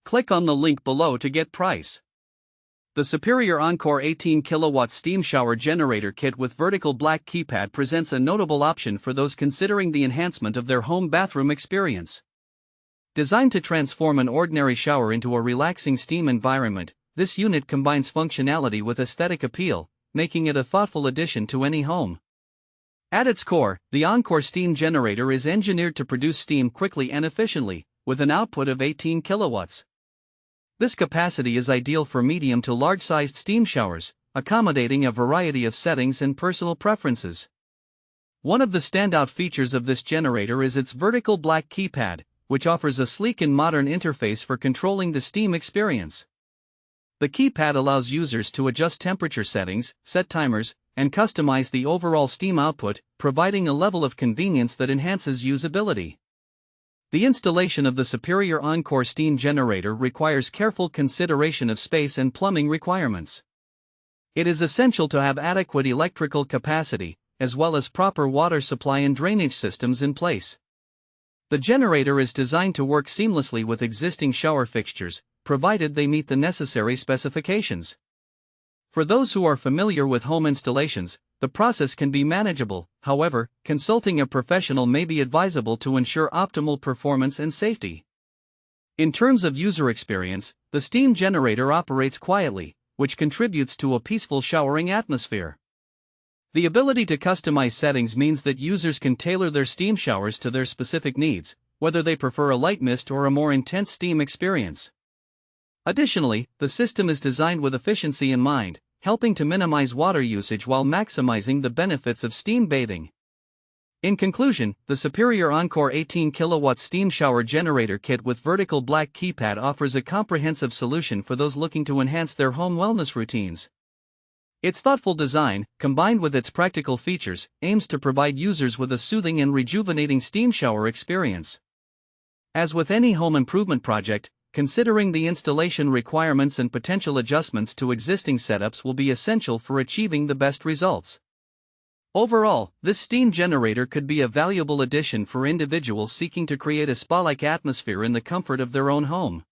Click on the link below to get price. The Superior Encore 18 kW Steam Shower Generator Kit with Vertical Black Keypad presents a notable option for those considering the enhancement of their home bathroom experience. Designed to transform an ordinary shower into a relaxing steam environment, this unit combines functionality with aesthetic appeal, making it a thoughtful addition to any home. At its core, the Encore Steam Generator is engineered to produce steam quickly and efficiently, with an output of 18 kilowatts. This capacity is ideal for medium to large-sized steam showers, accommodating a variety of settings and personal preferences. One of the standout features of this generator is its Vertical Black Keypad, which offers a sleek and modern interface for controlling the steam experience. The keypad allows users to adjust temperature settings, set timers, and customize the overall steam output, providing a level of convenience that enhances usability. The installation of the Superior Encore Steam Generator requires careful consideration of space and plumbing requirements. It is essential to have adequate electrical capacity, as well as proper water supply and drainage systems in place. The generator is designed to work seamlessly with existing shower fixtures, provided they meet the necessary specifications. For those who are familiar with home installations, the process can be manageable. However, consulting a professional may be advisable to ensure optimal performance and safety. In terms of user experience, the steam generator operates quietly, which contributes to a peaceful showering atmosphere. The ability to customize settings means that users can tailor their steam showers to their specific needs, whether they prefer a light mist or a more intense steam experience. Additionally, the system is designed with efficiency in mind, helping to minimize water usage while maximizing the benefits of steam bathing. In conclusion, the Superior Encore 18 kW Steam Shower Generator Kit with Vertical Black Keypad offers a comprehensive solution for those looking to enhance their home wellness routines. Its thoughtful design, combined with its practical features, aims to provide users with a soothing and rejuvenating steam shower experience. As with any home improvement project, considering the installation requirements and potential adjustments to existing setups will be essential for achieving the best results. Overall, this steam generator could be a valuable addition for individuals seeking to create a spa-like atmosphere in the comfort of their own home.